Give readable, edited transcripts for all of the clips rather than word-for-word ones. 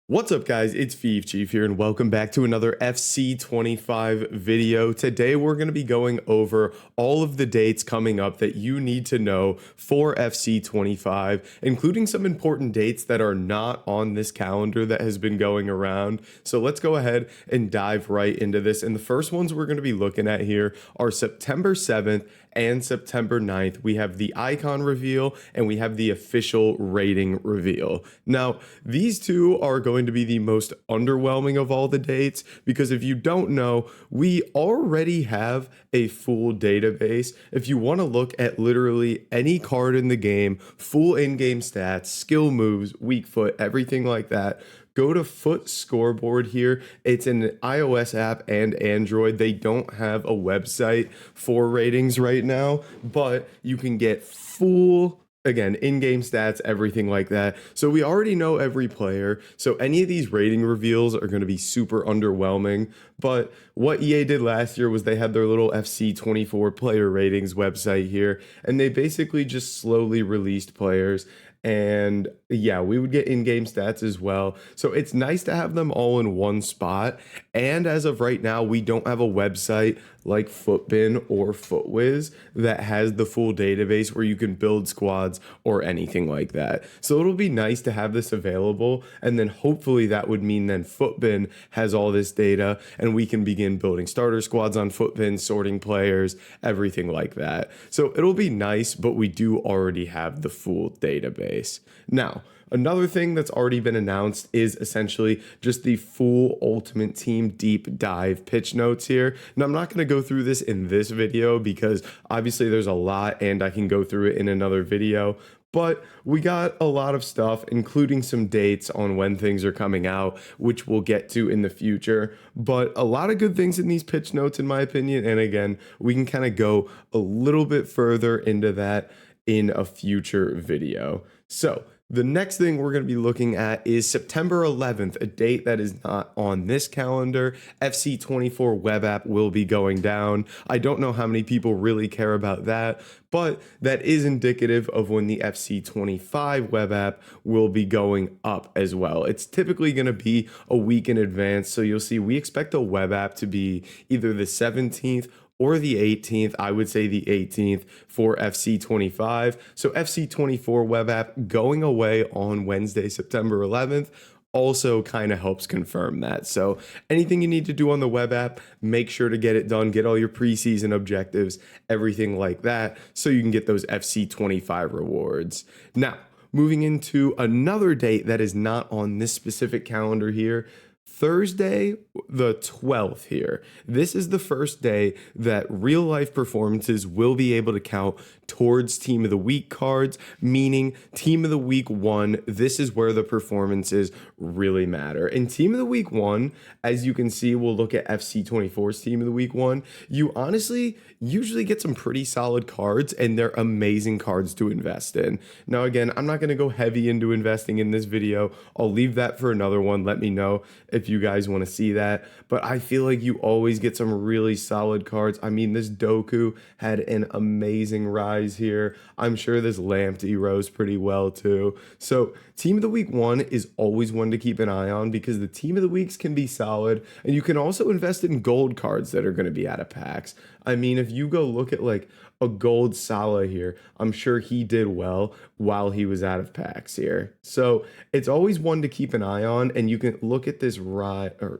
What's up, guys? It's Chief here, and welcome back to another FC25 video. Today, we're going to be going over all of the dates coming up that you need to know for FC25, including some important dates that are not on this calendar that has been going around. So let's go ahead and dive right into this. And the first ones we're going to be looking at here are September 7th and September 9th. We have the icon reveal and we have the official rating reveal. Now, these two are going to be the most underwhelming of all the dates because if you don't know, we already have a full database. If you want to look at literally any card in the game, full in-game stats, skill moves, weak foot, everything like that, go to Foot Scoreboard here. It's an iOS app and Android. They don't have a website for ratings right now, but you can get full, again, in-game stats, everything like that. So we already know every player. So any of these rating reveals are going to be super underwhelming. But what EA did last year was they had their little FC24 player ratings website here, and they basically just slowly released players. And yeah, we would get in-game stats as well. So it's nice to have them all in one spot. And as of right now, we don't have a website like Footbin or Footwiz that has the full database where you can build squads or anything like that. So it'll be nice to have this available. And then hopefully that would mean then Footbin has all this data and we can begin building starter squads on Footbin, sorting players, everything like that. So it'll be nice, but we do already have the full database. Now, another thing that's already been announced is essentially just the full Ultimate Team deep dive pitch notes here. Now, I'm not going to go through this in this video because obviously there's a lot and I can go through it in another video. But we got a lot of stuff, including some dates on when things are coming out, which we'll get to in the future. But a lot of good things in these pitch notes, in my opinion. And again, we can kind of go a little bit further into that in a future video. So the next thing we're going to be looking at is September 11th, a date that is not on this calendar. FC24 web app will be going down. I don't know how many people really care about that, but that is indicative of when the FC25 web app will be going up as well. It's typically going to be a week in advance, so you'll see we expect a web app to be either the 17th or the 18th. I would say the 18th for FC25. So FC24 web app going away on Wednesday, September 11th. Also kind of helps confirm that. So anything you need to do on the web app, make sure to get it done, get all your preseason objectives, everything like that, so you can get those FC25 rewards. Now, moving into another date that is not on this specific calendar here, Thursday, the 12th here. This is the first day that real life performances will be able to count towards Team of the Week cards, meaning Team of the Week 1, this is where the performances really matter. And Team of the Week 1, as you can see, we'll look at FC24's Team of the Week 1. You honestly usually get some pretty solid cards, and they're amazing cards to invest in. Now, again, I'm not going to go heavy into investing in this video. I'll leave that for another one. Let me know if you guys want to see that. But I feel like you always get some really solid cards. I mean, this Doku had an amazing rise here. I'm sure this Lamptey rose pretty well too. So Team of the Week 1 is always one to keep an eye on because the Team of the Weeks can be solid. And you can also invest in gold cards that are going to be out of packs. I mean, if you go look at like a gold Salah here, I'm sure he did well while he was out of packs here. So it's always one to keep an eye on. And you can look at this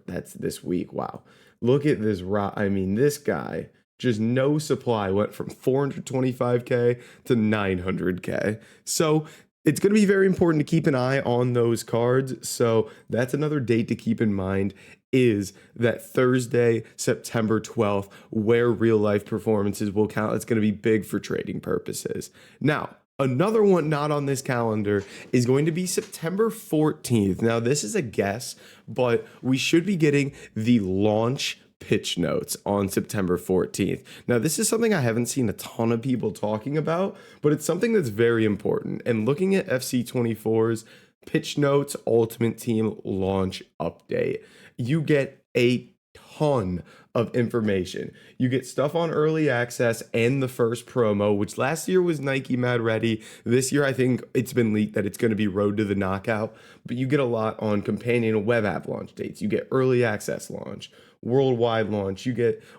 that's this week. Wow. Look at this I mean, this guy, just no supply, went from 425K to 900K. So it's going to be very important to keep an eye on those cards. So that's another date to keep in mind, is that Thursday, September 12th, where real life performances will count. It's going to be big for trading purposes. Now, another one not on this calendar is going to be September 14th. Now, this is a guess, but we should be getting the launch pitch notes on September 14th. Now, this is something I haven't seen a ton of people talking about, but it's something that's very important. And looking at FC24's pitch notes Ultimate Team launch update, you get a ton of information. You get stuff on early access and the first promo, which last year was Nike Mad Ready. This year, I think it's been leaked that it's going to be Road to the Knockout, but you get a lot on companion and web app launch dates. You get early access launch, worldwide launch.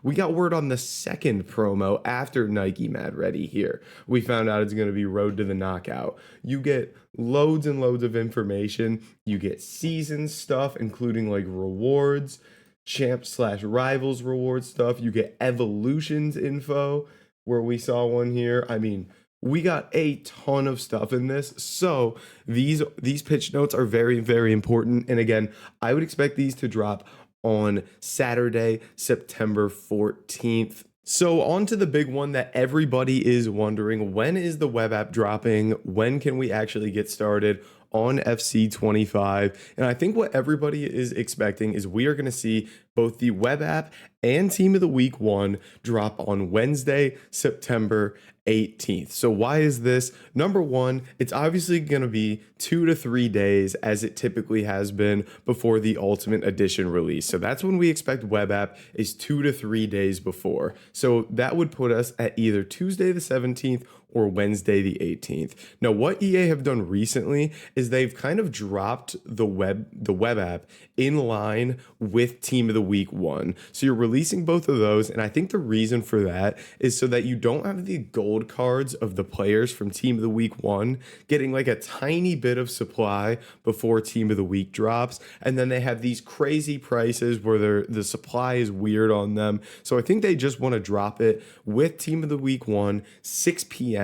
We got word on the second promo after Nike Mad Ready here. We found out it's going to be Road to the Knockout. You get loads and loads of information. You get season stuff, including like rewards, champ/rivals reward stuff. You get evolutions info, where we saw one here. I mean, we got a ton of stuff in this. So these pitch notes are very, very important. And again, I would expect these to drop on Saturday, September 14th. So on to the big one that everybody is wondering: when is the web app dropping? When can we actually get started on FC 25? And I think what everybody is expecting is we are going to see both the web app and Team of the Week 1 drop on Wednesday, September 18th. So why is this? Number one, it's obviously going to be 2 to 3 days, as it typically has been, before the Ultimate Edition release. So that's when we expect web app, is 2 to 3 days before. So that would put us at either Tuesday the 17th or Wednesday the 18th. Now, what EA have done recently is they've kind of dropped the web app in line with Team of the Week 1. So you're releasing both of those, and I think the reason for that is so that you don't have the gold cards of the players from Team of the Week 1 getting like a tiny bit of supply before Team of the Week drops, and then they have these crazy prices where the supply is weird on them. So I think they just want to drop it with Team of the Week 1, 6 p.m.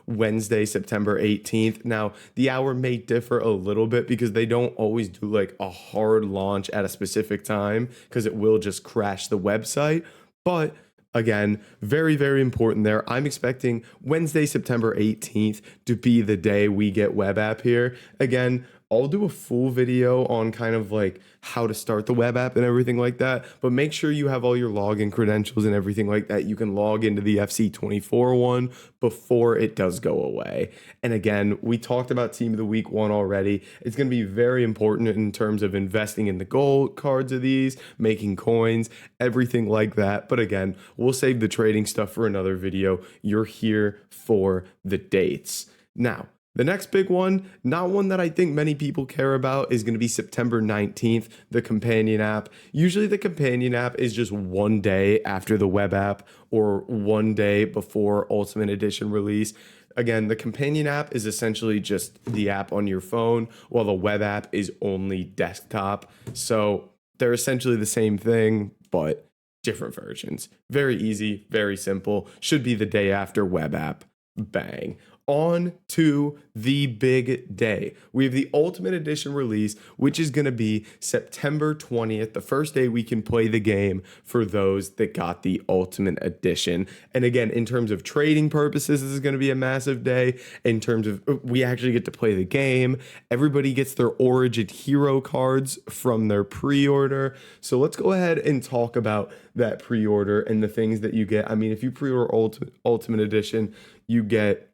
Wednesday, September 18th. Now, the hour may differ a little bit because they don't always do like a hard launch at a specific time, because it will just crash the website. But again, very, very important there. I'm expecting Wednesday, September 18th to be the day we get web app here. Again, I'll do a full video on kind of like how to start the web app and everything like that, but make sure you have all your login credentials and everything like that. You can log into the FC24 one before it does go away. And again, we talked about Team of the Week 1 already. It's going to be very important in terms of investing in the gold cards of these, making coins, everything like that. But again, we'll save the trading stuff for another video. You're here for the dates. Now, the next big one, not one that I think many people care about, is going to be September 19th, the companion app. Usually the companion app is just one day after the web app or one day before Ultimate Edition release. Again, the companion app is essentially just the app on your phone, while the web app is only desktop. So they're essentially the same thing, but different versions. Very easy, very simple. Should be the day after web app. Bang. On to the big day. We have the Ultimate Edition release, which is going to be September 20th, the first day we can play the game for those that got the Ultimate Edition. And again, in terms of trading purposes, this is going to be a massive day. In terms of we actually get to play the game, everybody gets their Origin hero cards from their pre-order. So let's go ahead and talk about that pre-order and the things that you get. I mean, if you pre-order Ultimate Edition, you get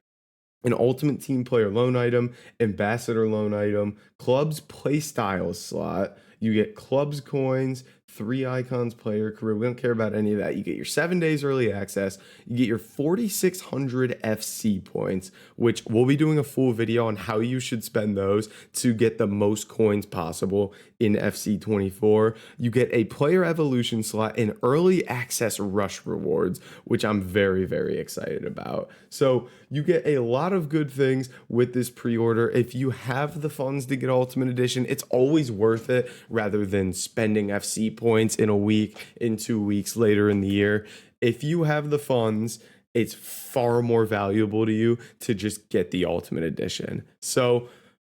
an Ultimate Team Player loan item, Ambassador loan item, Clubs Playstyle slot. You get Clubs coins, 3 icons player career. We don't care about any of that. You get your 7 days early access. You get your 4,600 FC points, which we'll be doing a full video on how you should spend those to get the most coins possible in FC24. You get a player evolution slot and early access rush rewards, which I'm very, very excited about. So you get a lot of good things with this pre-order. If you have the funds to get Ultimate Edition, it's always worth it rather than spending FC points in a week, in 2 weeks later in the year. If you have the funds, it's far more valuable to you to just get the Ultimate Edition. So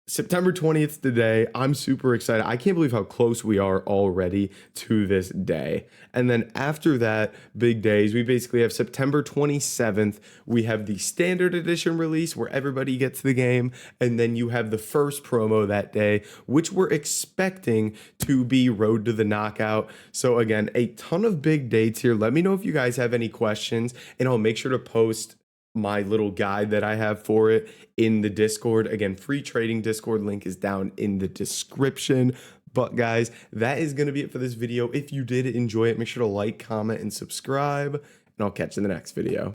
September 20th today. I'm super excited. I can't believe how close we are already to this day. And then after that, big days, we basically have September 27th. We have the standard edition release where everybody gets the game. And then you have the first promo that day, which we're expecting to be Road to the Knockout. So again, a ton of big dates here. Let me know if you guys have any questions, and I'll make sure to post my little guide that I have for it in the Discord. Again, free trading Discord link is down in the description But guys, that is going to be it for this video. If you did enjoy it, make sure to like, comment, and subscribe, and I'll catch you in the next video.